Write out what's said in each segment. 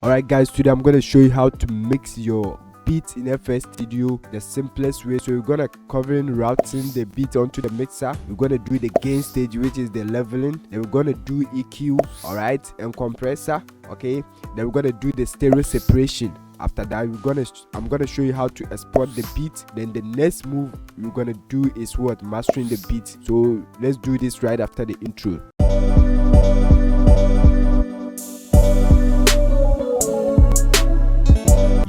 Alright guys, today I'm gonna show you how to mix your beat in FL Studio the simplest way. So we're gonna covering routing the beat onto the mixer. We're gonna do the gain stage, which is the leveling. Then we're gonna do EQ, alright, and compressor. Okay, then we're gonna do the stereo separation. After that, I'm gonna show you how to export the beat. Then the next move we're gonna do is what? Mastering the beat. So let's do this right after the intro.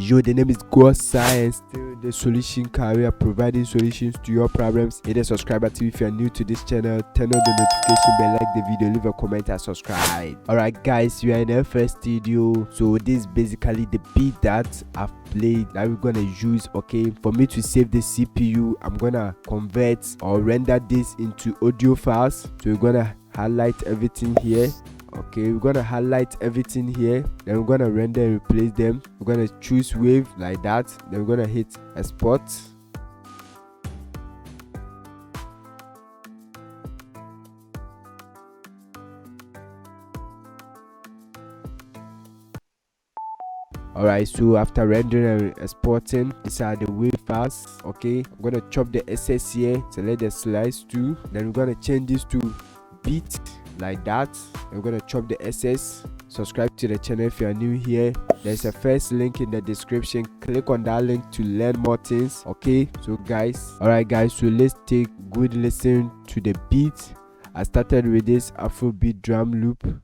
Yo, the name is God Science, still the solution career, providing solutions to your problems. Hit the subscribe button if you are new to this channel. Turn on the notification bell, like the video, leave a comment and subscribe. Alright guys, we are in FL Studio. So this is basically the beat that I've played that we're gonna use. Okay, for me to save the CPU, I'm gonna convert or render this into audio files. So we're gonna highlight everything here. Okay, we're gonna highlight everything here, then we're gonna render and replace them. We're gonna choose wave like that, then we're gonna hit export. Alright, so after rendering and exporting, these are the wave files. Okay, I'm gonna chop the SS here, select the slice to, then we're gonna change this to beat like that. We're gonna chop the SS. Subscribe to the channel if you are new here. There's a first link in the description. Click on that link to learn more things. Okay, so guys, alright guys, so let's take good listen to the beat. I started with this Afrobeat drum loop.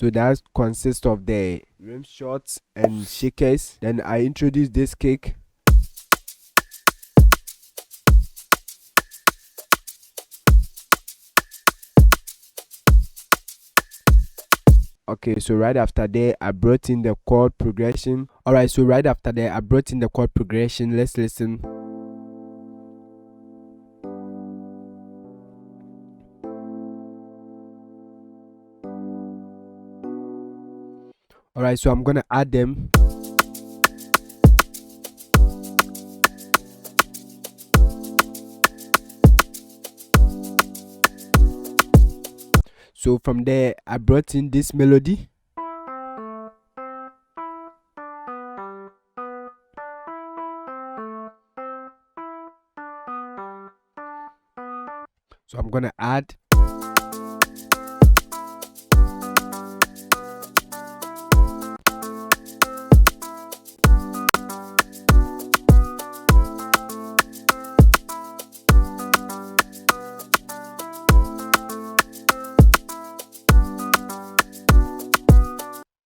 So that consists of the rim shots and shakers. Then I introduced this kick. Okay, so right after that I brought in the chord progression. Alright, so right after that I brought in the chord progression. Let's listen. Alright, so I'm gonna add them. So from there I brought in this melody. So I'm gonna add.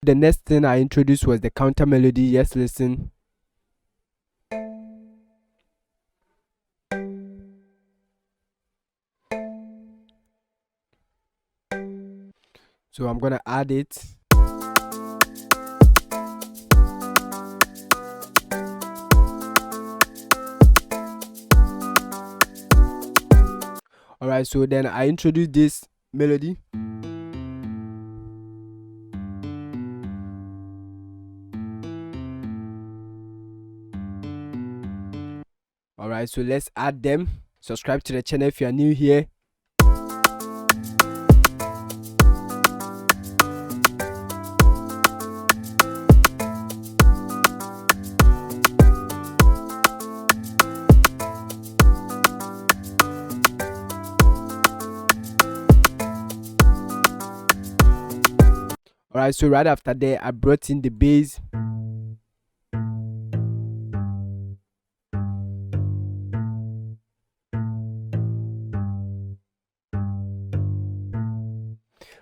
The next thing I introduced was the counter melody. Yes, listen. So I'm gonna add it. Alright, so then I introduced this melody. Alright, so let's add them. Subscribe to the channel if you are new here. Alright, so right after that I brought in the bass.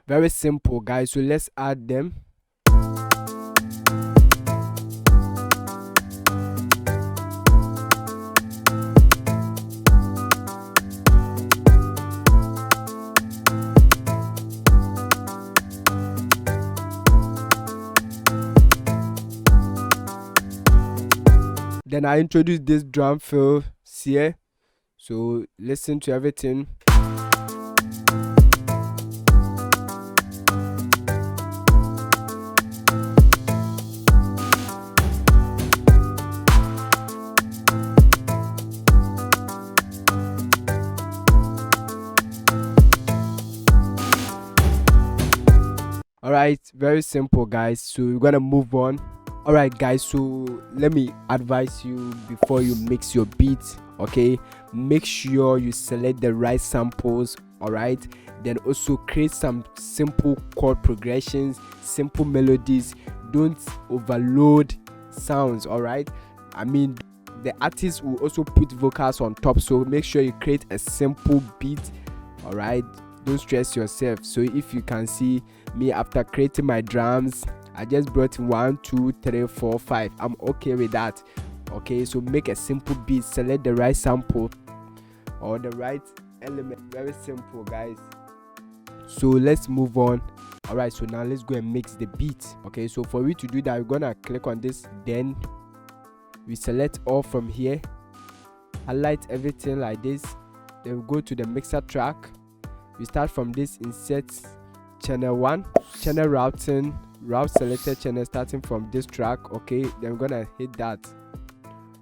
Very simple guys, so let's add them. Then I introduced this drum fill here. So listen to everything. All right, very simple, guys. So we're gonna move on. All right, guys, so let me advise you before you mix your beat. Okay, make sure you select the right samples. All right, then also create some simple chord progressions, simple melodies. Don't overload sounds. All right, I mean, the artist will also put vocals on top, so make sure you create a simple beat. All right, don't stress yourself. So if you can see me, after creating my drums, I just brought 1 2 3 4 5. I'm okay with that. Okay, so make a simple beat, select the right sample or the right element. Very simple, guys. So let's move on. All right, so now let's go and mix the beat. Okay, so for you to do that, we're gonna click on this, then we select all from here, highlight everything like this, then we go to the mixer track. We start from this, insert channel 1, channel routing, route selected channel starting from this track. Okay, then we're gonna hit that,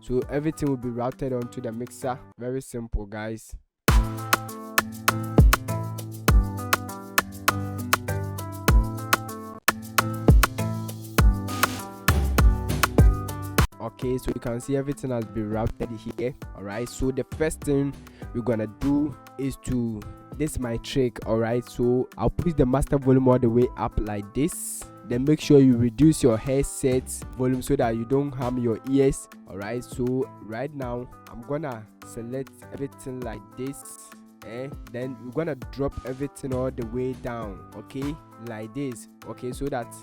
so everything will be routed onto the mixer. Very simple, guys. Okay, so you can see everything has been routed here. All right, so the first thing we're gonna do is to, this is my trick. All right, so I'll push the master volume all the way up like this, then make sure you reduce your headset volume so that you don't harm your ears. All right, so right now I'm gonna select everything like this, then we're gonna drop everything all the way down, okay, like this. Okay, so that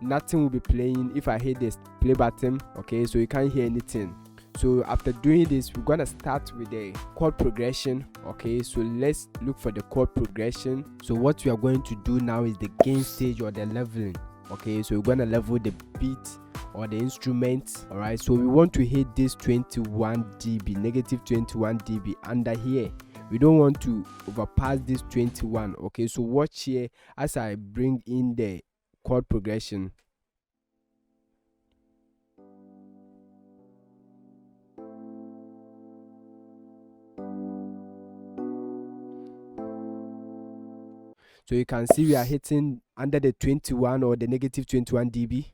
nothing will be playing if I hit this play button. Okay, so you can't hear anything. So after doing this, we're gonna start with the chord progression. Okay, so let's look for the chord progression. So what we are going to do now is the gain stage or the leveling. Okay, so we're gonna level the beat or the instrument. All right, so we want to hit this 21 dB, negative 21 dB under here. We don't want to overpass this 21. Okay, so watch here as I bring in the chord progression. So you can see we are hitting under the 21 or the negative 21 dB.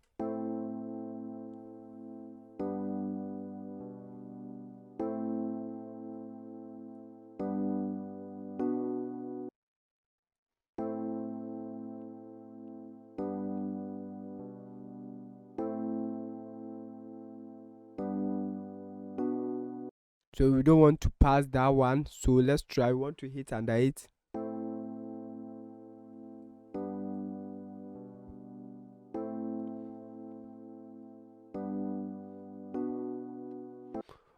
So we don't want to pass that one, so let's try. We want to hit under it.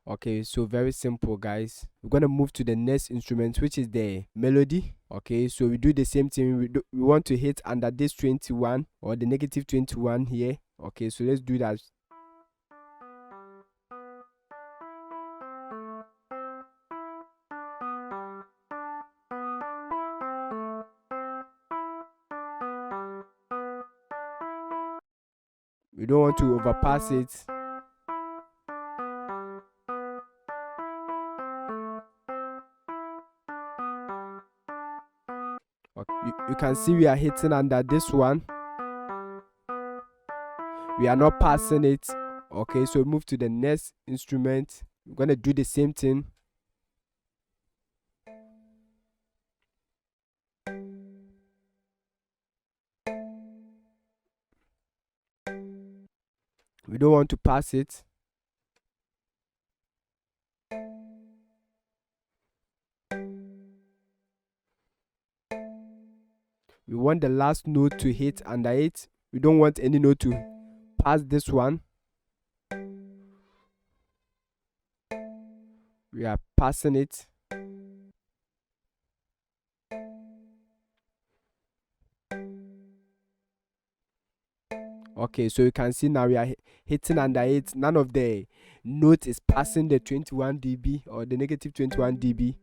Okay, so very simple, guys. We're gonna move to the next instrument, which is the melody. Okay, so we do the same thing. We want to hit under this 21 or the negative 21 here. Okay, so let's do that. We don't want to overpass it. Okay, you can see we are hitting under this one. We are not passing it. Okay, so move to the next instrument. We're gonna do the same thing. We don't want to pass it. We want the last note to hit under it. We don't want any note to pass this one. We are passing it. Okay, so you can see now we are hitting under it. None of the note is passing the 21 dB or the negative 21 dB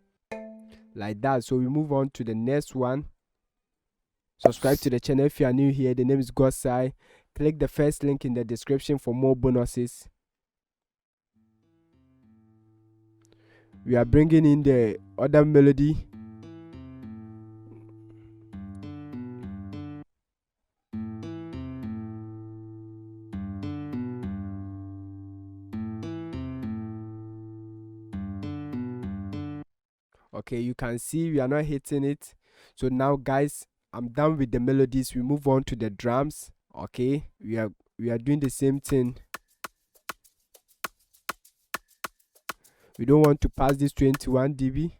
like that. So we move on to the next one. Subscribe to the channel if you are new here. The name is Godsai. Click the first link in the description for more bonuses. We are bringing in the other melody. Okay, you can see we are not hitting it. So now guys, I'm done with the melodies. We move on to the drums. Okay, we are doing the same thing. We don't want to pass this 21 dB.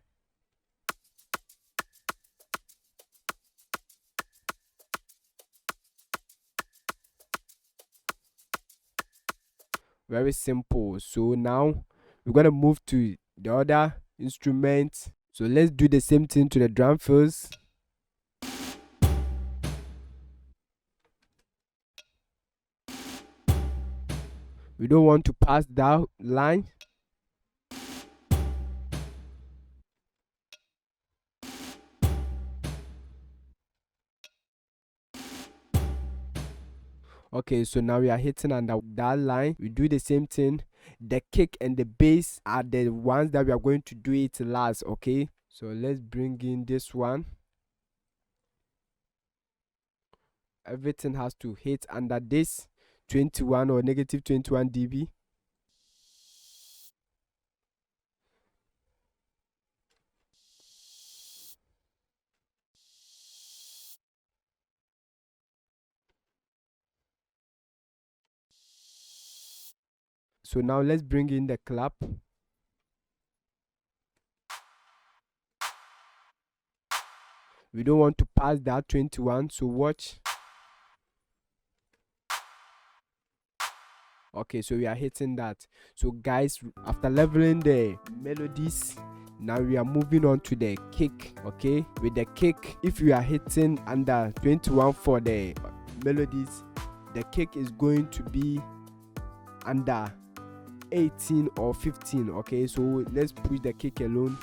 Very simple. So now we're gonna move to the other instrument. So let's do the same thing to the drum fills. We don't want to pass that line. Okay, so now we are hitting under that line. We do the same thing. The kick and the bass are the ones that we are going to do it last. Okay, so let's bring in this one. Everything has to hit under this 21 or negative 21 dB. So now let's bring in the clap. We don't want to pass that 21, so watch. Okay, so we are hitting that. So guys, after leveling the melodies, now we are moving on to the kick. Okay, with the kick, if you are hitting under 21 for the melodies, the kick is going to be under 18 or 15. Okay, so let's push the kick alone.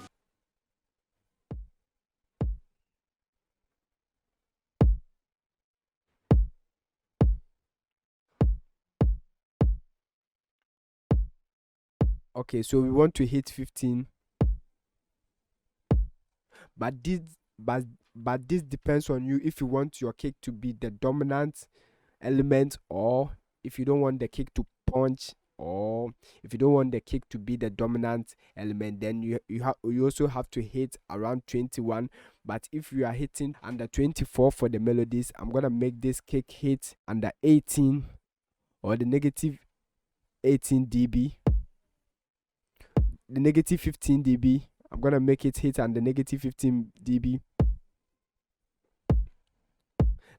Okay, so we want to hit 15, but this depends on you, if you want your kick to be the dominant element, or if you don't want the kick to punch, or if you don't want the kick to be the dominant element, then you also have to hit around 21. But if you are hitting under 24 for the melodies, I'm gonna make this kick hit under 18 or the negative 18 dB, the negative 15 dB. I'm gonna make it hit under negative 15 dB,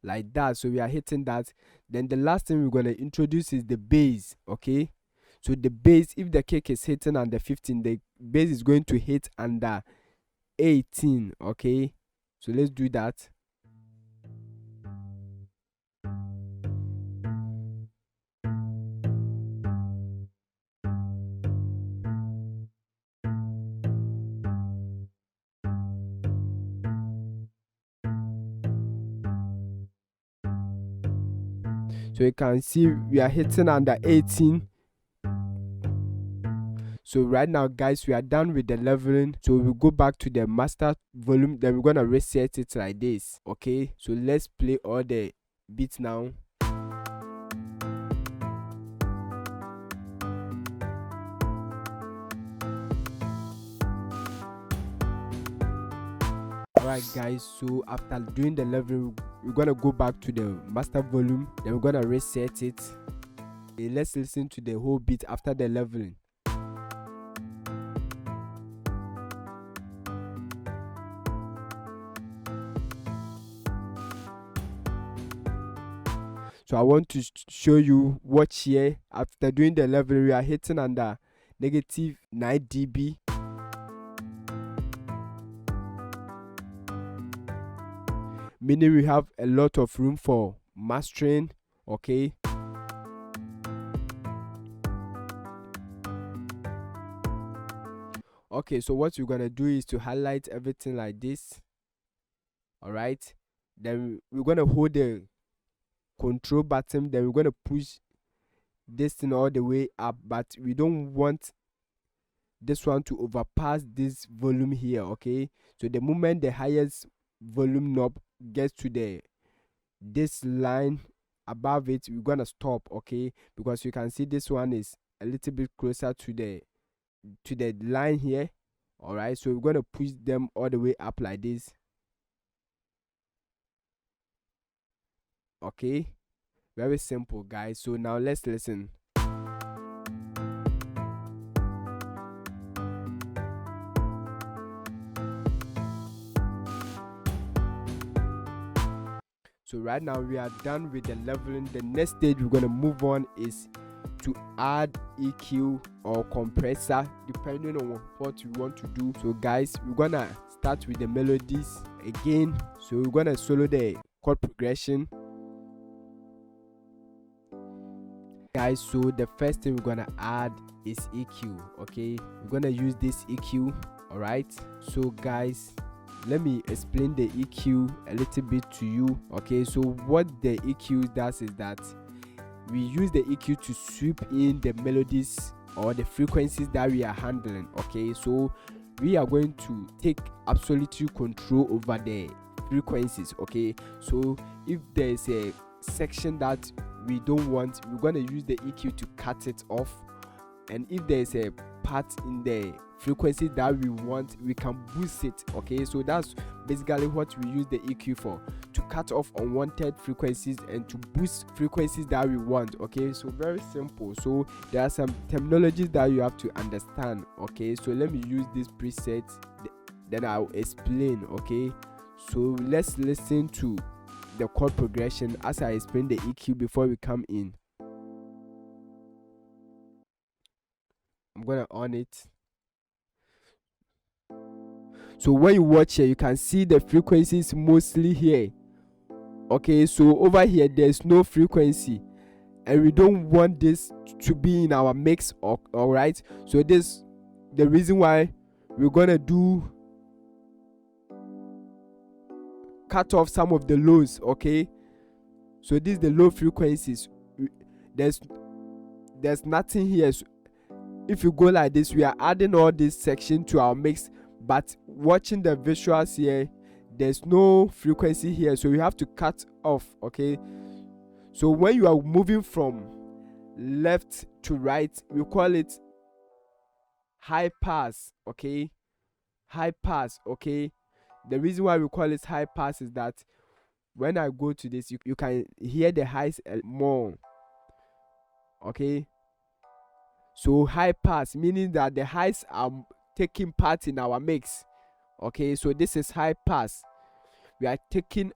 like that. So we are hitting that. Then the last thing we're gonna introduce is the bass. Okay, so the bass, if the kick is hitting under 15, the bass is going to hit under 18. Okay, so let's do that. So you can see we are hitting under 18. So right now guys, we are done with the leveling. So we'll go back to the master volume, then we're gonna reset it like this. Okay, so let's play all the beats now. Alright guys, so after doing the leveling, we're gonna go back to the master volume, then we're gonna reset it. Okay, let's listen to the whole beat after the leveling. So I want to show you, watch here. After doing the leveling, we are hitting under negative 9 dB. Meaning we have a lot of room for mastering. Okay, okay, so what we're gonna do is to highlight everything like this. All right, then we're gonna hold the control button, then we're gonna push this thing all the way up, but we don't want this one to overpass this volume here. Okay, so the moment the highest volume knob gets to this line above it, we're gonna stop. Okay, because you can see this one is a little bit closer to the line here. All right, so we're gonna push them all the way up like this. Okay, very simple, guys. So now let's listen. So right now we are done with the leveling. The next stage we're gonna move on is to add EQ or compressor depending on what you want to do. So guys, we're gonna start with the melodies again. So we're gonna solo the chord progression. Guys, so the first thing we're gonna add is EQ. Okay, we're gonna use this EQ. All right, so guys, let me explain the EQ a little bit to you. Okay, so what the EQ does is that we use the EQ to sweep in the melodies or the frequencies that we are handling. Okay, so we are going to take absolute control over the frequencies. Okay, so if there's a section that we don't want, we're going to use the EQ to cut it off, and if there's a part in the frequency that we want, we can boost it. Okay, so that's basically what we use the EQ for, to cut off unwanted frequencies and to boost frequencies that we want. Okay, so very simple. So there are some terminologies that you have to understand. Okay, so let me use this preset, then I'll explain. Okay, so let's listen to the chord progression as I explain the EQ before we come in. I'm gonna on it. So when you watch here, you can see the frequencies mostly here. Okay, so over here there's no frequency, and we don't want this to be in our mix. All right, so this the reason why we're gonna do cut off some of the lows. Okay, so this is the low frequencies. There's nothing here. So if you go like this, we are adding all this section to our mix, but watching the visuals here, there's no frequency here, so you have to cut off. Okay, so when you are moving from left to right, we call it high pass. Okay, high pass. Okay, the reason why we call it high pass is that when I go to this, you can hear the highs more. Okay, so high pass meaning that the highs are taking part in our mix. Okay, so this is high pass. We are taking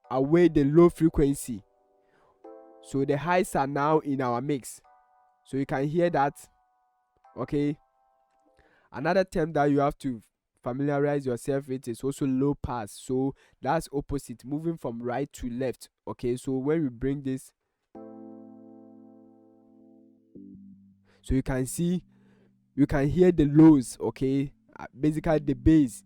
away the low frequency, so the highs are now in our mix, so you can hear that. Okay, another term that you have to familiarize yourself with is also low pass. So that's opposite, moving from right to left. Okay, so when we bring this, so you can see, you can hear the lows. Okay, basically the bass.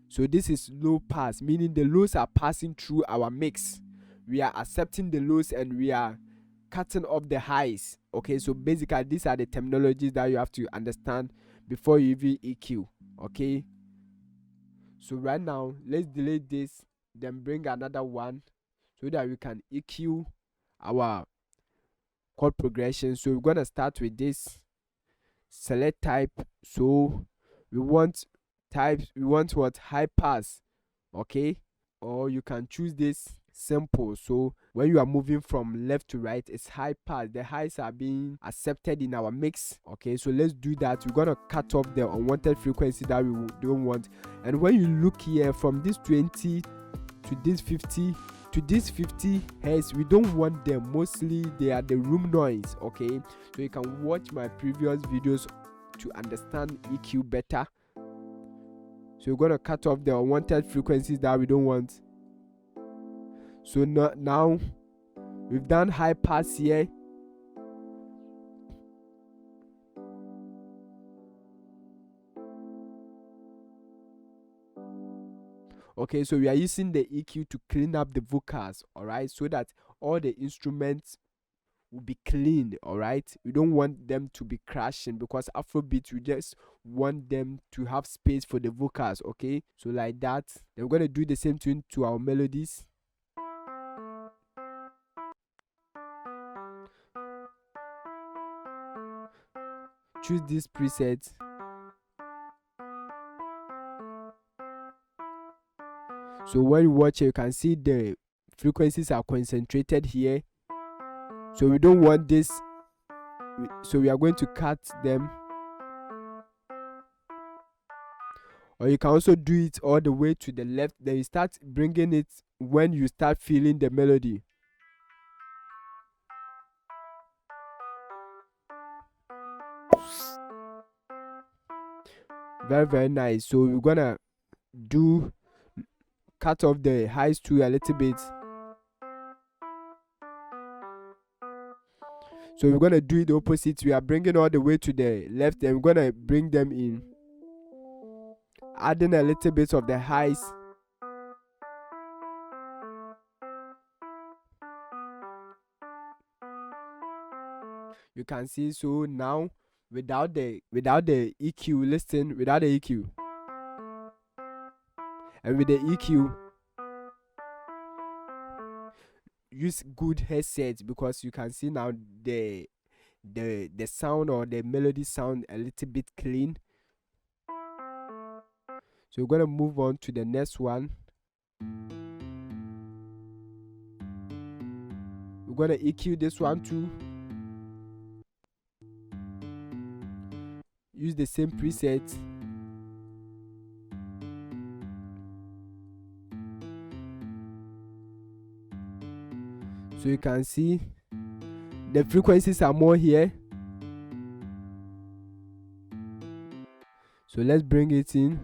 So this is low pass, meaning the lows are passing through our mix. We are accepting the lows and we are cutting off the highs. Okay, so basically these are the terminologies that you have to understand before you even EQ. Okay, so right now let's delete this, then bring another one so that we can EQ our chord progression. So we're gonna start with this, select type. So we want types, we want what? High pass. Okay, or you can choose this simple. So when you are moving from left to right, it's high pass, the highs are being accepted in our mix. Okay, so let's do that. We're gonna cut off the unwanted frequency that we don't want. And when you look here, from this 20 to this 50 to this 50 hertz, we don't want them. Mostly they are the room noise. Okay, so you can watch my previous videos to understand EQ better. So we're gonna cut off the unwanted frequencies that we don't want. So now we've done high pass here. Okay, so we are using the EQ to clean up the vocals. All right, so that all the instruments will be cleaned. All right, we don't want them to be crashing, because Afrobeat, we just want them to have space for the vocals. Okay, so like that. Then we're gonna do the same thing to our melodies. Choose this preset. So when you watch it, you can see the frequencies are concentrated here. So we don't want this, so we are going to cut them. Or you can also do it all the way to the left, then you start bringing it when you start feeling the melody. Very nice. So we're gonna do cut off the highs to a little bit. So we're gonna do the opposite. We are bringing all the way to the left, and we're gonna bring them in, adding a little bit of the highs. You can see. So now without the EQ, listen, without the EQ, and with the EQ, use good headsets, because you can see now the sound or the melody sound a little bit clean. So we're gonna move on to the next one. We're gonna EQ this one too. Use the same preset. So you can see the frequencies are more here. So let's bring it in.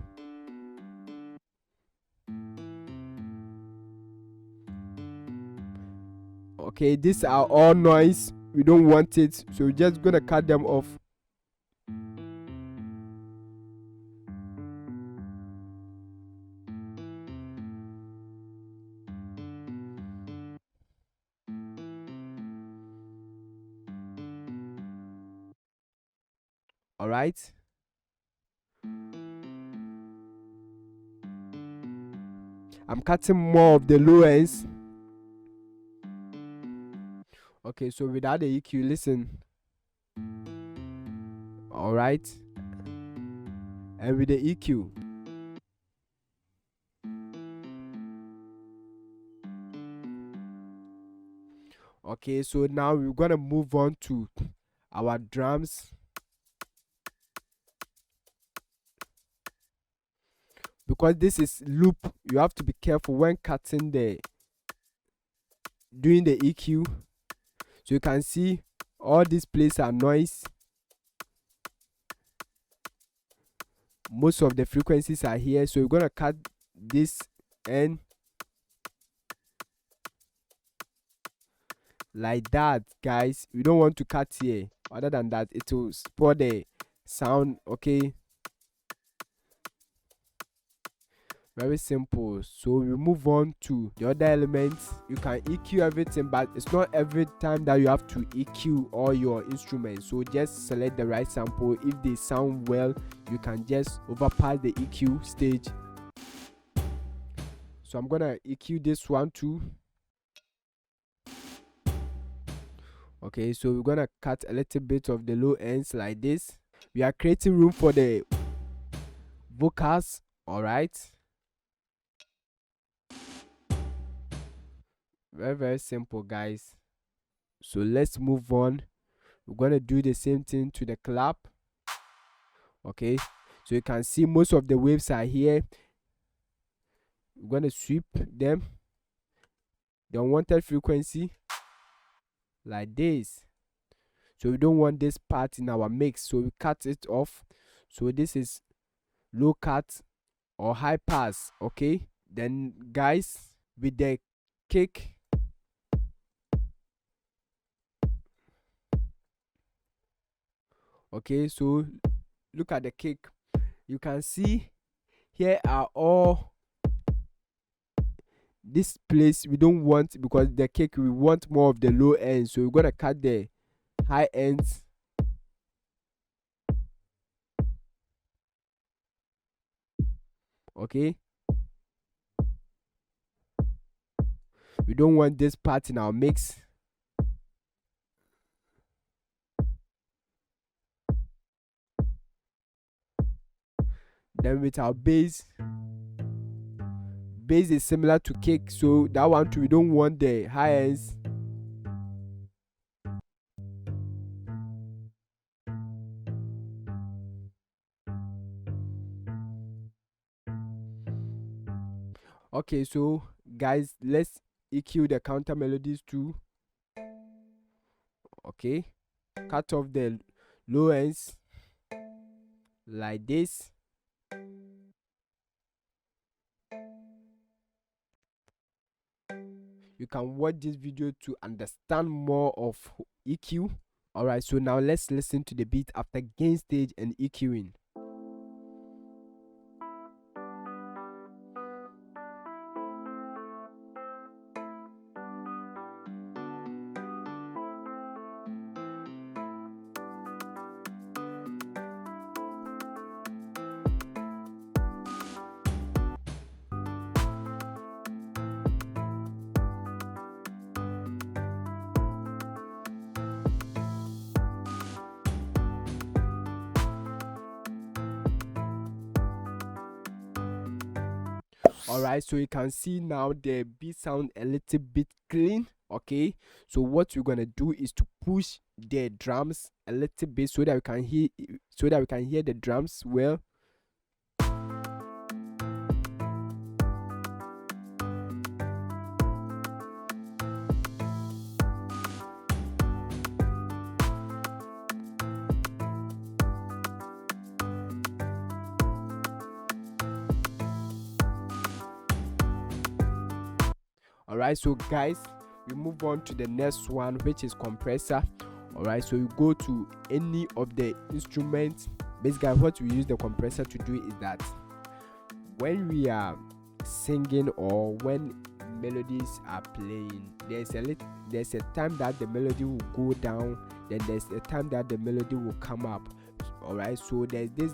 Okay, these are all noise. We don't want it, so we're just gonna cut them off. All right. I'm cutting more of the low ends. Okay, so without the EQ, listen. All right. And with the EQ. Okay, so now we're gonna move on to our drums. Because this is loop, you have to be careful when cutting doing the EQ. So you can see all these places are noise. Most of the frequencies are here, so we're gonna cut this end like that, guys. We don't want to cut here. Other than that, it will spoil the sound. Okay, very simple. So we move on to the other elements. You can EQ everything, but it's not every time that you have to EQ all your instruments. So just select the right sample. If they sound well, you can just overpass the EQ stage. So I'm gonna EQ this one too. Okay, so we're gonna cut a little bit of the low ends like this. We are creating room for the vocals. All right, very simple, guys. So let's move on. We're gonna do the same thing to the clap. Okay, so you can see most of the waves are here. We're gonna sweep them, the unwanted frequency, like this. So we don't want this part in our mix, so we cut it off. So this is low cut or high pass. Okay, then guys, with the kick, okay, so look at the kick. You can see here are all this place we don't want, because the kick, we want more of the low end, so we're gonna cut the high ends. Okay, we don't want this part in our mix. Then with our bass bass is similar to kick, so that one too, we don't want the high ends. Okay, so guys, let's EQ the counter melodies too. Okay, cut off the low ends like this. You can watch this video to understand more of EQ. Alright, so now let's listen to the beat after gain stage and EQing. Alright, so you can see now the beat sound a little bit clean. Okay, so what we're gonna do is to push the drums a little bit so that we can hear the drums well. Alright, so guys, we move on to the next one, which is compressor. Alright, so you go to any of the instruments. Basically, what we use the compressor to do is that when we are singing or when melodies are playing, there's a time that the melody will go down, then there's a time that the melody will come up. Alright, so there's this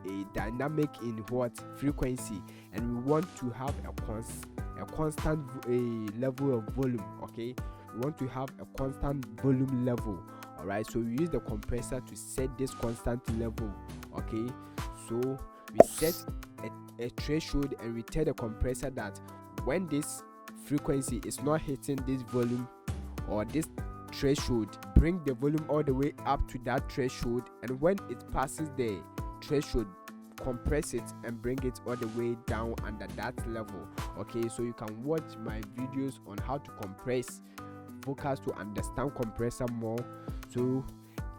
a dynamic in what frequency, and we want to have a constant level of volume. Okay, we want to have a constant volume level. All right, so we use the compressor to set this constant level. Okay, so we set a threshold and we tell the compressor that when this frequency is not hitting this volume or this threshold, bring the volume all the way up to that threshold, and when it passes the threshold, compress it and bring it all the way down under that level. Okay, so you can watch my videos on how to compress vocals to understand compressor more. So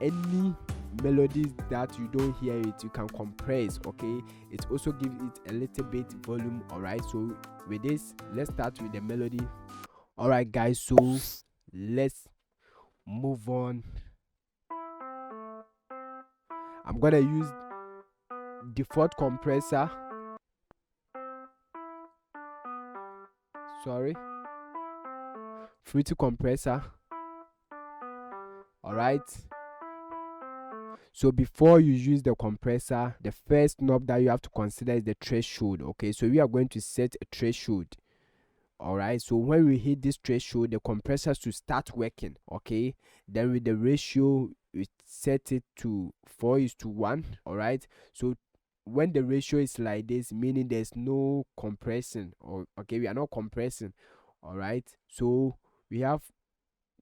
any melodies that you don't hear it, you can compress. Okay, it also gives it a little bit volume. All right, so with this, let's start with the melody. All right guys, so let's move on. I'm gonna use default compressor, fruity compressor. All right, so before you use the compressor, the first knob that you have to consider is the threshold. Okay, so we are going to set a threshold. All right, so when we hit this threshold, the compressor should start working. Okay, then with the ratio, we set it to 4:1. All right, so when the ratio is like this, meaning there's no compression, or okay, we are not compressing. All right, so we have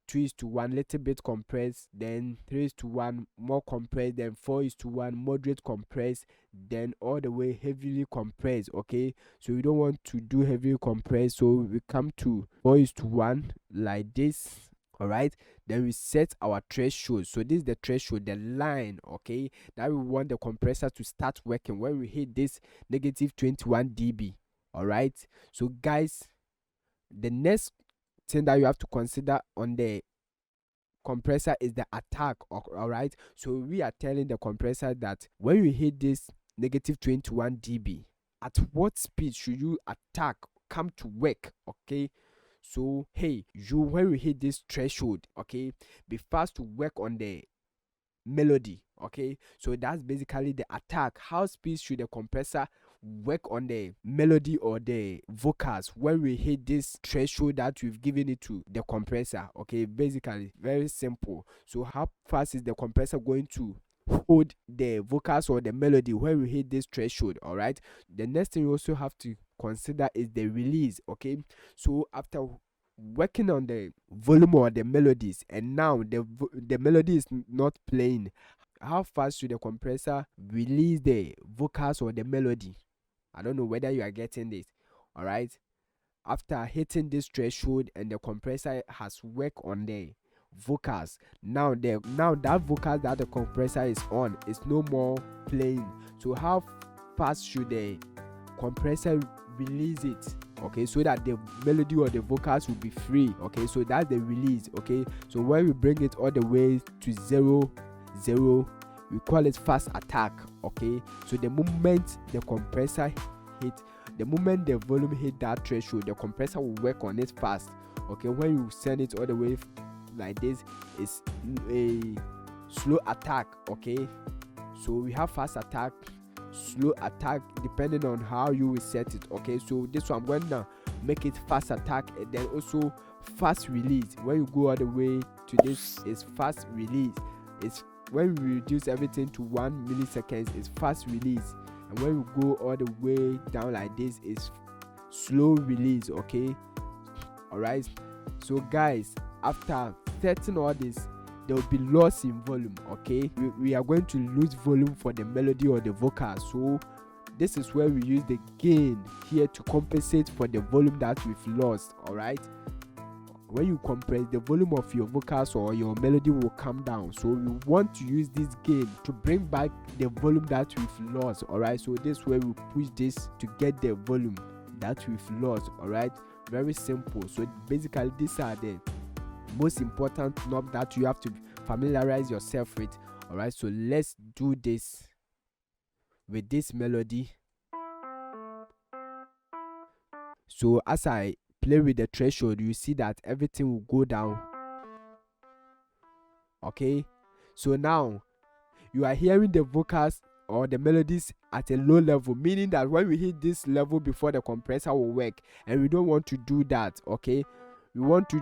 2:1, little bit compressed, then 3:1, more compressed, then 4:1, moderate compressed, then all the way heavily compressed. Okay, so we don't want to do heavily compressed, so we come to 4:1 like this. All right, then we set our threshold. So this is the threshold, the line, okay, that we want the compressor to start working when we hit this -21 dB. All right, so guys, the next thing that you have to consider on the compressor is the attack. All right, so we are telling the compressor that when you hit this -21 dB, at what speed should you attack come to work? Okay, so hey, you when we hit this threshold, okay, be fast to work on the melody. Okay, so that's basically the attack. How speed should the compressor work on the melody or the vocals when we hit this threshold that we've given it to the compressor? Okay, basically very simple. So how fast is the compressor going to hold the vocals or the melody when we hit this threshold? All right, the next thing you also have to consider is the release. Okay, so after working on the volume or the melodies, and now the melody is not playing, how fast should the compressor release the vocals or the melody? I don't know whether you are getting this. All right, after hitting this threshold and the compressor has worked on the vocals, now that vocal that the compressor is on is no more playing. So how fast should the compressor release it? Okay, so that the melody or the vocals will be free. Okay, so that's the release. Okay, so when we bring it all the way to 0 0, we call it fast attack. Okay, so the moment the compressor hit, the moment the volume hit that threshold, the compressor will work on it fast. Okay, when you send it all the way like this, it's a slow attack. Okay, so we have fast attack, slow attack, depending on how you will set it. Okay, so this one I'm going to make it fast attack, and then also fast release. When you go all the way to this, is fast release. It's when we reduce everything to 1 millisecond, it's fast release. And when we go all the way down like this, is slow release. Okay, all right. So guys, after setting all this, there will be loss in volume. Okay, we are going to lose volume for the melody or the vocal. So this is where we use the gain here to compensate for the volume that we've lost. All right, when you compress, the volume of your vocals or your melody will come down. So we want to use this gain to bring back the volume that we've lost. All right, so this way we push this to get the volume that we've lost. All right, very simple. So basically these are the most important knob that you have to familiarize yourself with. All right, so let's do this with this melody. So as I play with the threshold, you see that everything will go down. Okay, so now you are hearing the vocals or the melodies at a low level, meaning that when we hit this level before the compressor will work, and we don't want to do that. Okay, we want to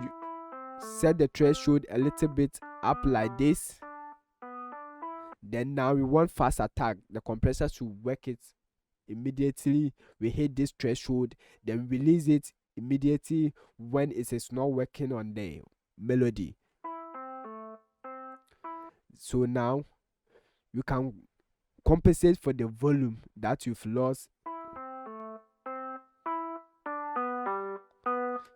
set the threshold a little bit up like this. Then now we want fast attack, the compressor should work it immediately we hit this threshold, then release it immediately when it is not working on the melody. So now you can compensate for the volume that you've lost.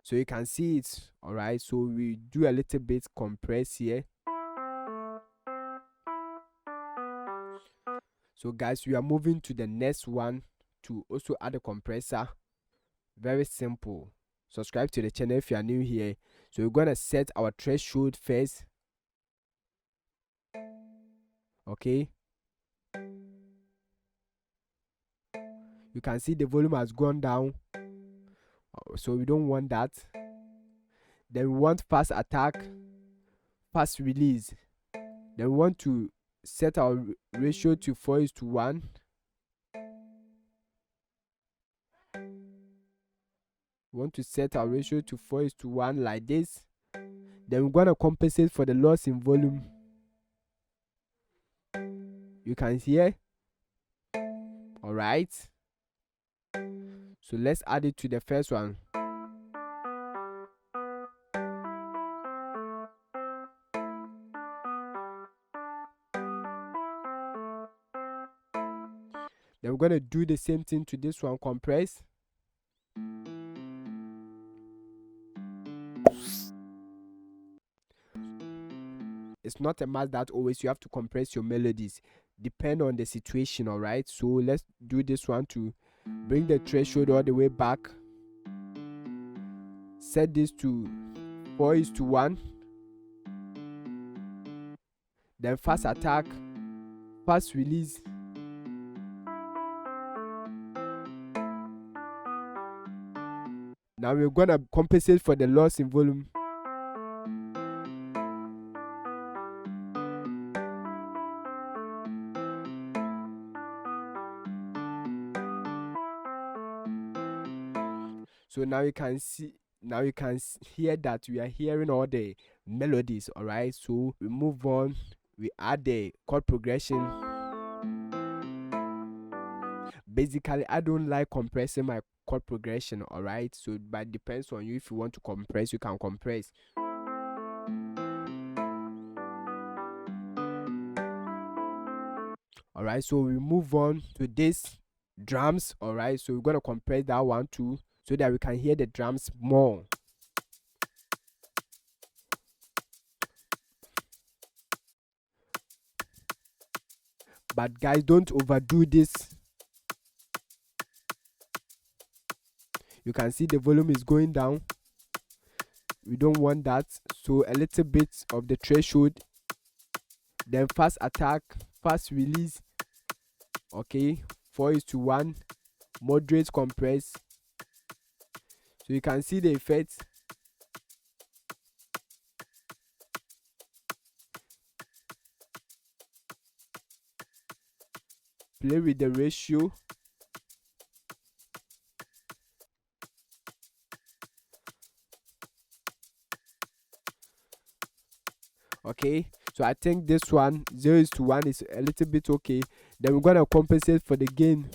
So you can see it. All right, so we do a little bit compress here. So guys, we are moving to the next one to also add a compressor. Very simple. Subscribe to the channel if you are new here. So we're gonna set our threshold first. Okay, you can see the volume has gone down, so we don't want that. Then we want fast attack, fast release. Then we want to set our ratio to 4:1. We want to set our ratio to 4:1 like this. Then we're gonna compensate for the loss in volume. You can hear. All right, so let's add it to the first one. Then we're gonna do the same thing to this one, compress. It's not a must that always you have to compress your melodies, depend on the situation. All right, so let's do this one to bring the threshold all the way back. Set this to 4:1. Then fast attack, fast release. Now we're gonna compensate for the loss in volume. So now you can see, now you can hear that we are hearing all the melodies. All right, so we move on, we add the chord progression. Basically I don't like compressing my chord progression. All right, so but it depends on you. If you want to compress, you can compress. All right, so we move on to this drums. All right, so we're gonna compress that one too, so that we can hear the drums more. But guys, don't overdo this. You can see the volume is going down. We don't want that. So a little bit of the threshold, then fast attack, fast release. Okay, 4:1, moderate compress. So you can see the effects. Play with the ratio. Okay, so I think this one 0:1 is a little bit okay. Then we're gonna compensate for the gain.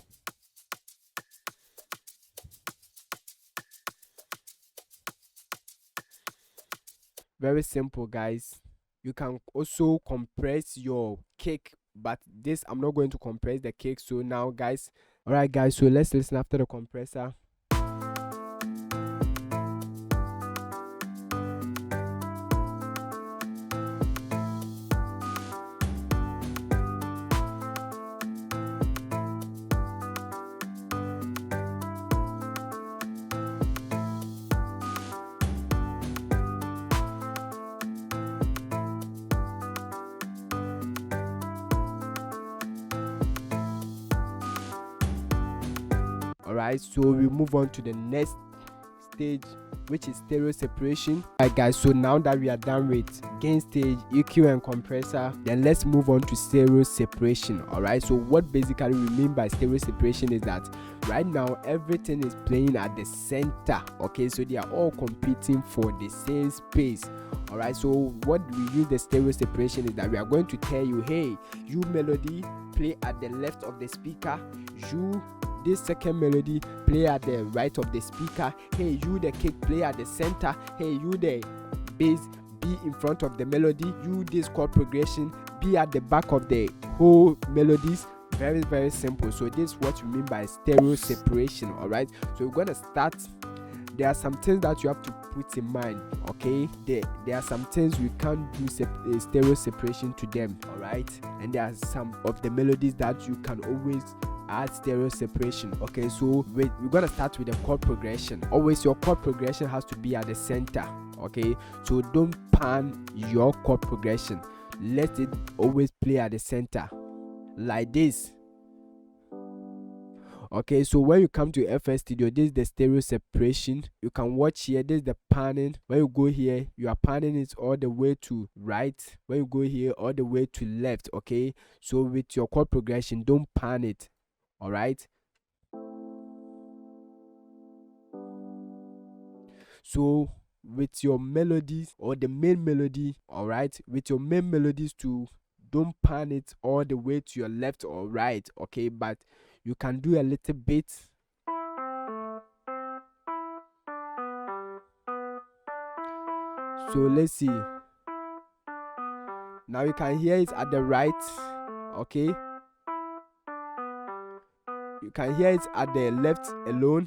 Very simple, guys. You can also compress your kick, but this I'm not going to compress the kick. So now, guys, all right guys, so let's listen after the compressor. Alright, so we move on to the next stage, which is stereo separation. Alright guys, so now that we are done with gain stage, EQ and compressor, then let's move on to stereo separation. Alright, so what basically we mean by stereo separation is that right now everything is playing at the center. Okay, so they are all competing for the same space. Alright, so what we use the stereo separation is that we are going to tell you, hey, you melody, play at the left of the speaker. You this second melody, play at the right of the speaker. Hey, you the kick, play at the center. Hey, you the bass, be in front of the melody. You this chord progression, be at the back of the whole melodies. Very, very simple. So this is what we mean by stereo separation. All right, so we're gonna start. There are some things that you have to put in mind. Okay, there are some things we can't do stereo separation to them. All right, and there are some of the melodies that you can always add stereo separation. Okay, so we're gonna start with the chord progression. Always your chord progression has to be at the center. Okay, so don't pan your chord progression. Let it always play at the center like this. Okay, so when you come to FL Studio, this is the stereo separation. You can watch here, this is the panning. When you go here, you are panning it all the way to right. When you go here, all the way to left. Okay, so with your chord progression, don't pan it. All right, so with your melodies or the main melody, all right, with your main melodies too, don't pan it all the way to your left or right. Okay, but you can do a little bit. So let's see, now you can hear it at the right. Okay, you can hear it at the left alone.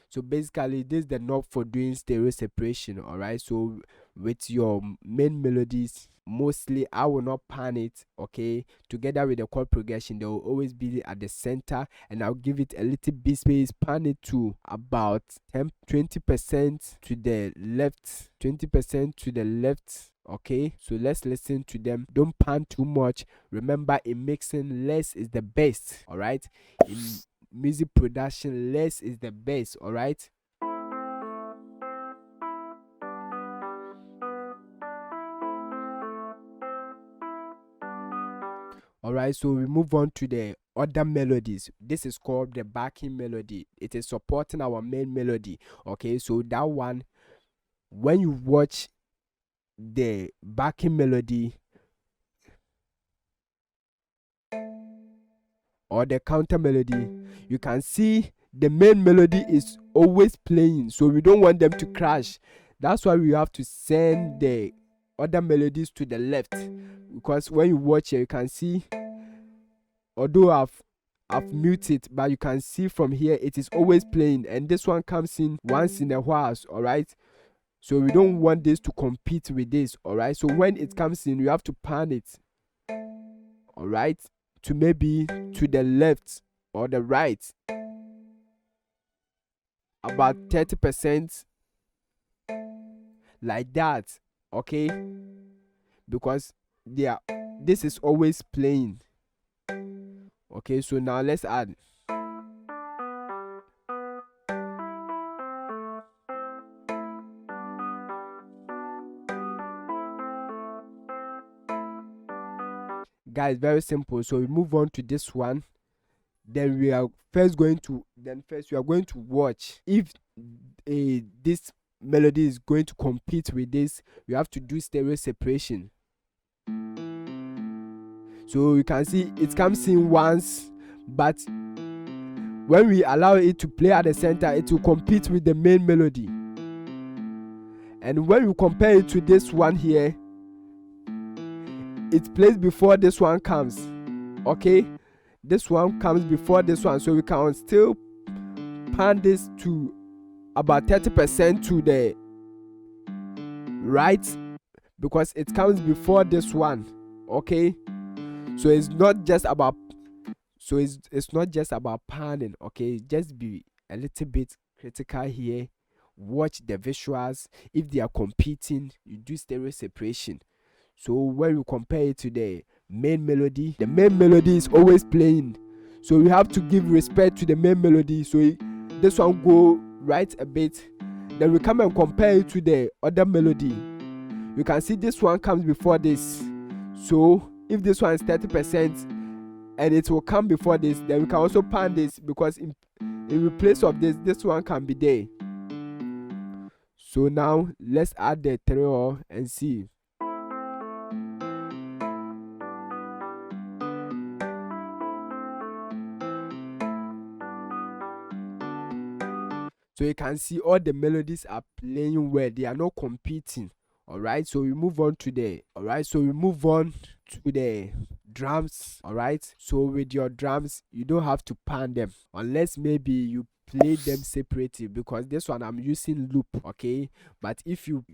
So basically this is the knob for doing stereo separation. All right, so with your main melodies, mostly I will not pan it. Okay, together with the chord progression, they will always be at the center, and I'll give it a little bit space, pan it to about 20% to the left, 20% to the left. Okay, so let's listen to them. Don't pan too much. Remember, in mixing, less is the best. All right, in music production, less is the best. All right, all right, so we move on to the other melodies. This is called the backing melody. It is supporting our main melody. Okay, so that one, when you watch the backing melody, or the counter melody, you can see the main melody is always playing, so we don't want them to crash. That's why we have to send the other melodies to the left, because when you watch here you can see, although I've muted, but you can see from here it is always playing, and this one comes in once in a while. All right, so we don't want this to compete with this. All right, so when it comes in, you have to pan it, all right, to maybe to the left or the right, about 30%, like that. Okay, because this is always playing. Okay, so now let's add. Guys, very simple. So we move on to this one. Then we are first going to watch if this melody is going to compete with this. We have to do stereo separation. So you can see it comes in once, but when we allow it to play at the center, it will compete with the main melody. And when you compare it to this one here, it plays before this one comes. Okay, this one comes before this one, so we can still pan this to about 30% to the right, because it comes before this one. Okay, so it's not just about panning. Okay, just be a little bit critical here. Watch the visuals. If they are competing, you do stereo separation. So when you compare it to the main melody is always playing, so we have to give respect to the main melody. So this one go right a bit, then we come and compare it to the other melody. You can see this one comes before this, so if this one is 30% and it will come before this, then we can also pan this, because in replace of this one can be there. So now let's add the terror and see. So you can see all the melodies are playing well, they are not competing. Alright, so we move on to the drums. Alright, so with your drums, you don't have to pan them unless maybe you play them separately, because this one I'm using loop. Okay, but if you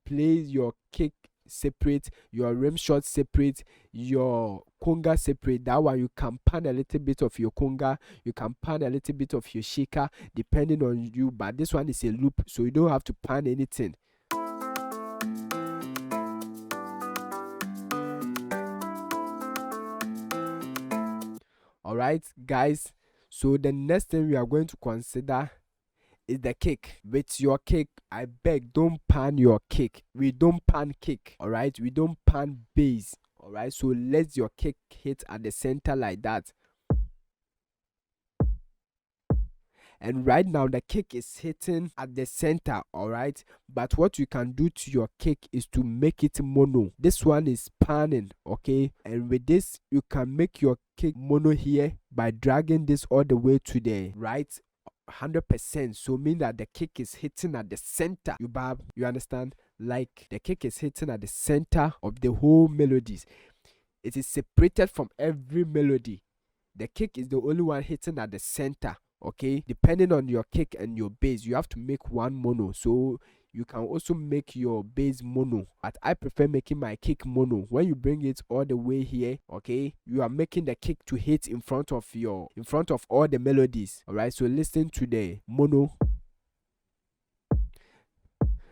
play your kick separate, your rim shot separate, your conga separate, that one you can pan a little bit of your conga, you can pan a little bit of your shaker depending on you, but this one is a loop, so you don't have to pan anything. Alright guys, so the next thing we are going to consider is the kick. With your kick, I beg, don't pan your kick. We don't pan kick. Alright, we don't pan bass. Alright, so let your kick hit at the center like that. And right now the kick is hitting at the center. Alright, but what you can do to your kick is to make it mono. This one is panning. Okay, and with this you can make your kick mono here by dragging this all the way to the right 100%. So mean that the kick is hitting at the center. You understand? Like the kick is hitting at the center of the whole melodies. It is separated from every melody. The kick is the only one hitting at the center. Okay, depending on your kick and your bass, you have to make one mono. So you can also make your bass mono, but I prefer making my kick mono. When you bring it all the way here, okay, you are making the kick to hit in front of all the melodies. All right, so listen to the mono,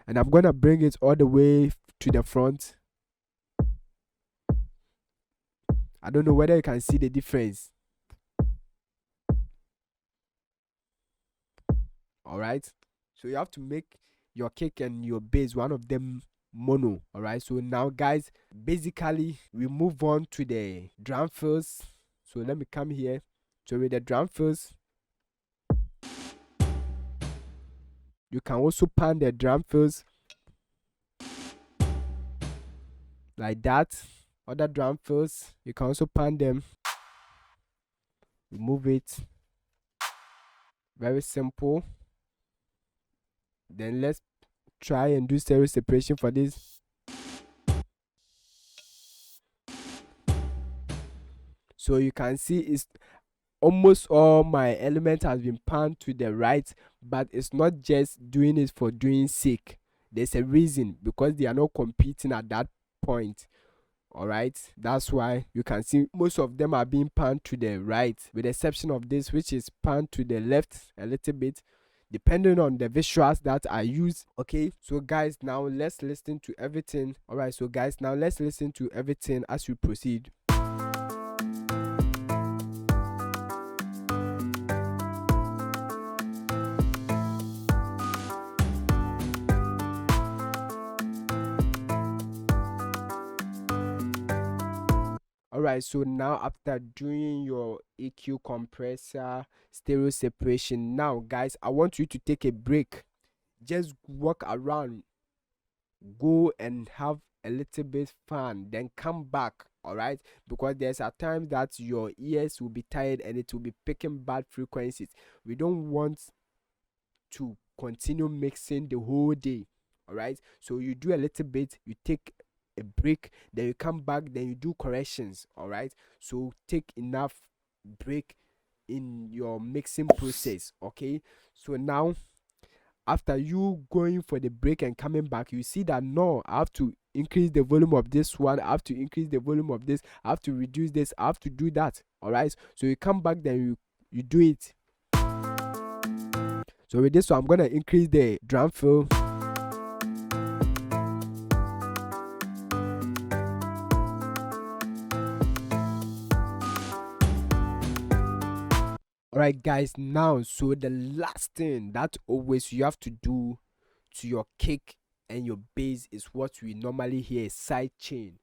and I'm gonna bring it all the way to the front. I don't know whether you can see the difference. Alright, so you have to make your kick and your bass, one of them mono. Alright, so now guys, basically we move on to the drum fills. So let me come here. So with the drum fills, you can also pan the drum fills like that. Other drum fills, you can also pan them remove it. Very simple. Then let's try and do stereo separation for this. So you can see it's almost all my element has been panned to the right, but it's not just doing it for doing sake. There's a reason, because they are not competing at that point. Alright, that's why you can see most of them are being panned to the right, with the exception of this, which is panned to the left a little bit, depending on the visuals that I use. Okay, so guys, now let's listen to everything. Alright, so guys, now let's listen to everything as we proceed. Alright, so now after doing your EQ compressor stereo separation, now guys, I want you to take a break. Just walk around, go and have a little bit fun, then come back. Alright, because there's a time that your ears will be tired and it will be picking bad frequencies. We don't want to continue mixing the whole day. Alright, so you do a little bit, you take a break, then you come back, then you do corrections. Alright, so take enough break in your mixing process. Okay, so now after you going for the break and coming back, you see that no, I have to increase the volume of this one, I have to increase the volume of this, I have to reduce this, I have to do that. Alright, so you come back, then you do it. So with this one, I'm gonna increase the drum fill. Alright guys, now so the last thing that always you have to do to your kick and your bass is what we normally hear, side chain.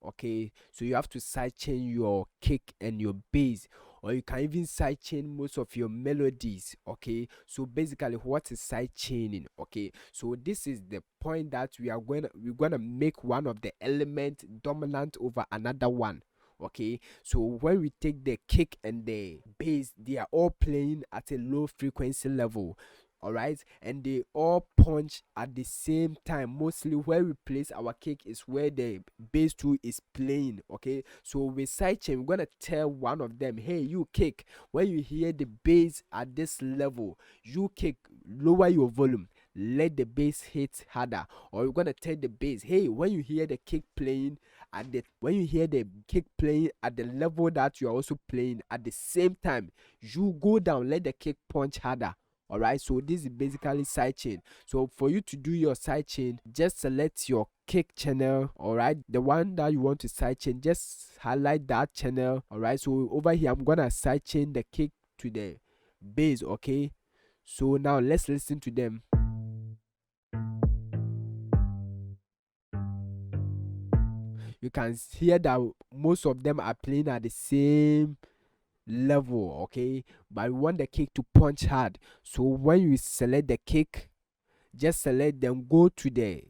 Okay, so you have to side chain your kick and your bass, or you can even side chain most of your melodies. Okay, so basically what is side chaining? Okay, so this is the point that we're gonna make one of the element dominant over another one. Okay, so when we take the kick and the bass, they are all playing at a low frequency level. Alright, and they all punch at the same time. Mostly where we place our kick is where the bass too is playing. Okay, so with sidechain, we're gonna tell one of them, hey, you kick, when you hear the bass at this level, you kick, lower your volume, let the bass hit harder. Or we're gonna tell the bass, hey, when you hear the kick playing at the level that you are also playing at the same time, you go down, let the kick punch harder. Alright, so this is basically sidechain. So for you to do your sidechain, just select your kick channel. Alright, the one that you want to sidechain, just highlight that channel. Alright, so over here I'm gonna sidechain the kick to the bass. Okay, so now let's listen to them. You can hear that most of them are playing at the same level. Okay, but we want the kick to punch hard. So when you select the kick, just select, then go to the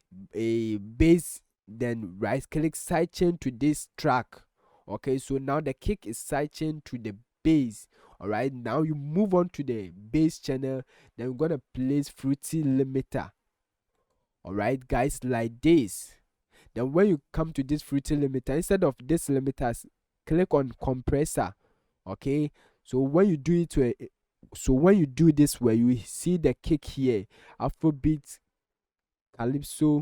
bass, then right click sidechain to this track. Okay, so now the kick is sidechain to the bass. Alright, now you move on to the bass channel, then we're gonna place fruity limiter. Alright guys, like this. Then when you come to this fruity limiter, instead of this limiter, click on compressor. Okay, so when you do this way, you see the kick here, Afrobeat Calypso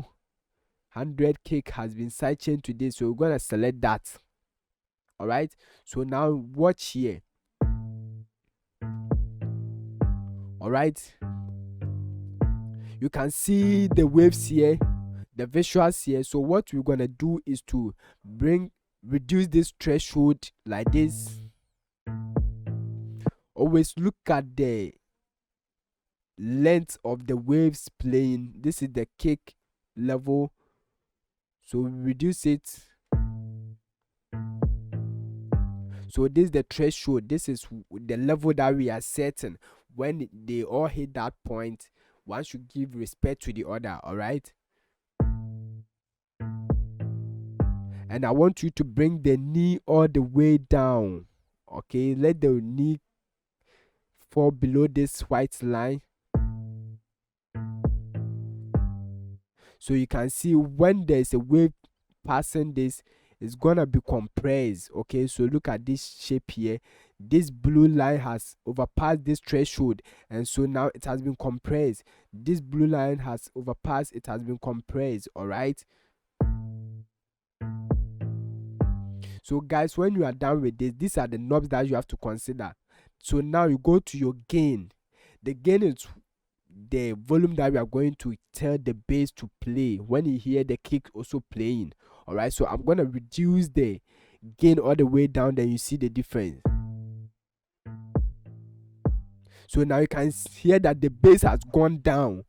100 kick has been sidechained to this, so we're gonna select that. Alright, so now watch here. Alright, you can see the waves here, the visuals here. So what we're gonna do is to reduce this threshold like this. Always look at the length of the waves playing. This is the kick level, so we reduce it. So this is the threshold, this is the level that we are setting. When they all hit that point, one should give respect to the other. Alright, and I want you to bring the knee all the way down. Okay, let the knee fall below this white line. So you can see when there's a wave passing this, it's gonna be compressed. Okay, so look at this shape here. This blue line has overpassed this threshold, and so now it has been compressed. This blue line has overpassed, it has been compressed. All right. So guys, when you are done with this, these are the knobs that you have to consider. So now you go to your gain. The gain is the volume that we are going to tell the bass to play when you hear the kick also playing. All right, so I'm gonna reduce the gain all the way down, then you see the difference. So now you can hear that the bass has gone down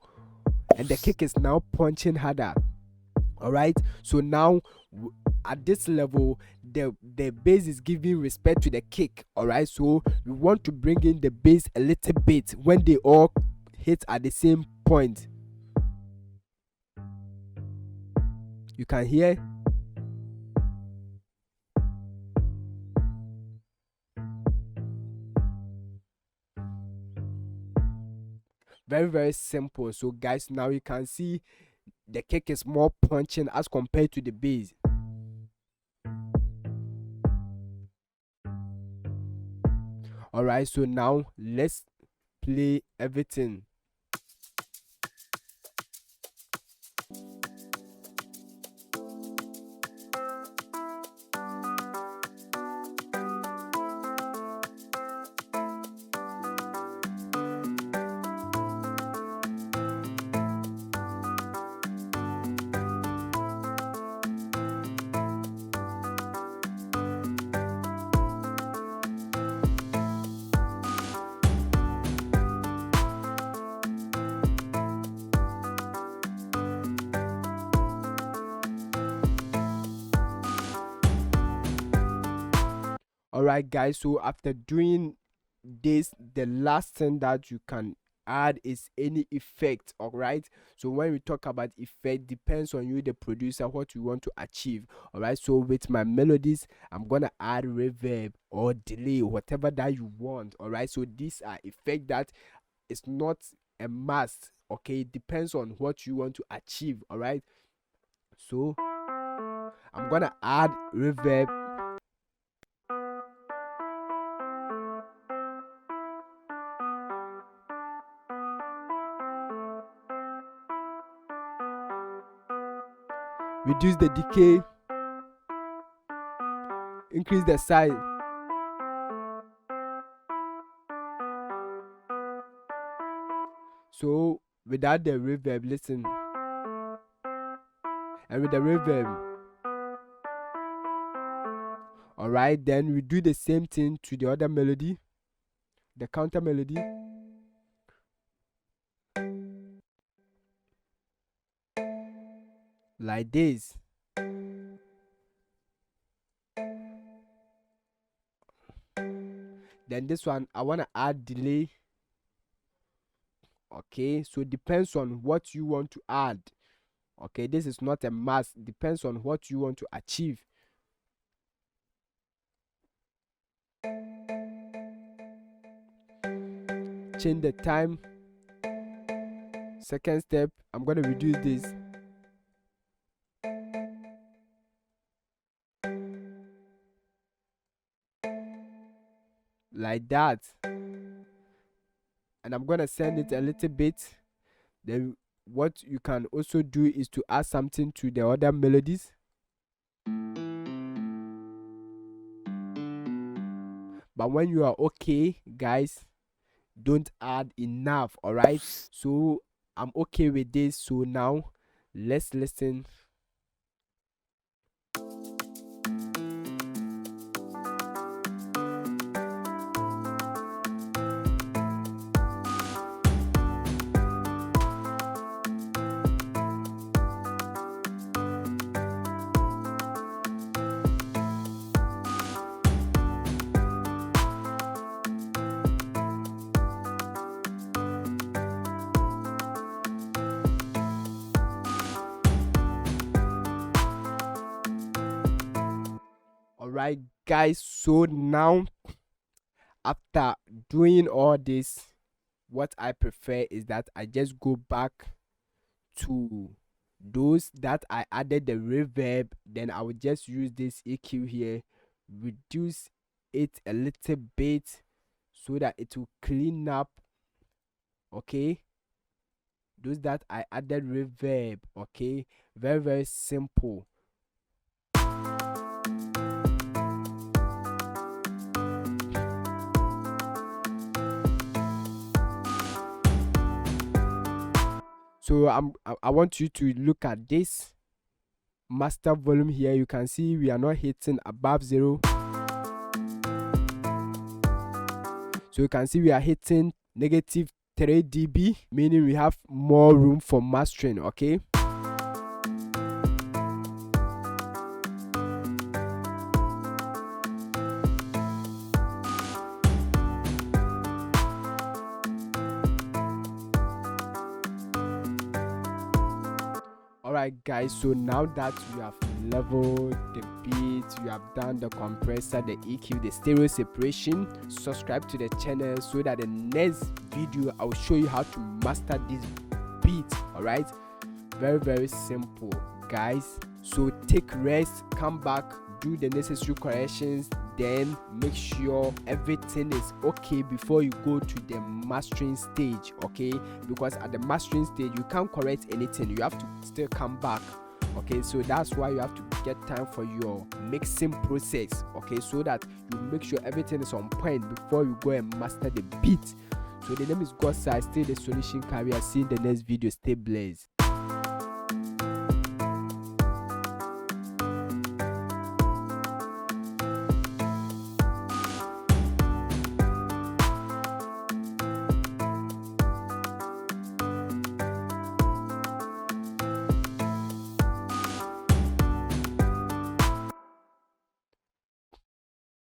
and the kick is now punching harder. All right, so now at this level, the bass is giving respect to the kick. All right, so we want to bring in the bass a little bit when they all hit at the same point. You can hear. Very, very simple. So guys, now you can see the kick is more punching as compared to the bass. All right, so now let's play everything. Alright guys, so after doing this, the last thing that you can add is any effect. Alright, so when we talk about effect, depends on you, the producer, what you want to achieve. Alright, so with my melodies, I'm gonna add reverb or delay, whatever that you want. Alright, so these are effect that is not a must. Okay, it depends on what you want to achieve. Alright, so I'm gonna add reverb. Reduce the decay, increase the size. So without the reverb, listen, and with the reverb. Alright, then we do the same thing to the other melody, the counter melody. Like this. Then this one, I want to add delay. Okay, so it depends on what you want to add. Okay, this is not a must, depends on what you want to achieve. Change the time. Second step, I'm going to reduce this. Like that. And I'm gonna send it a little bit. Then what you can also do is to add something to the other melodies. But when you are okay, guys, don't add enough. Alright, so I'm okay with this. So now let's listen. Alright guys, so now After doing all this, what I prefer is that I just go back to those that I added the reverb, then I will just use this EQ here, reduce it a little bit so that it will clean up. Okay, those that I added reverb. Okay, very simple. So I want you to look at this master volume here. You can see we are not hitting above 0. So you can see we are hitting negative 3 dB, meaning we have more room for mastering. Okay, alright guys, so now that you have leveled the beat, you have done the compressor, the EQ, the stereo separation, subscribe to the channel so that the next video I will show you how to master this beat. Alright, very simple guys. So take rest, come back, do the necessary corrections, then make sure everything is okay before you go to the mastering stage. Okay, because at the mastering stage you can't correct anything, you have to still come back. Okay, so that's why you have to get time for your mixing process. Okay, so that you make sure everything is on point before you go and master the beat. So the name is God Size, stay the solution career. See in the next video. Stay blessed.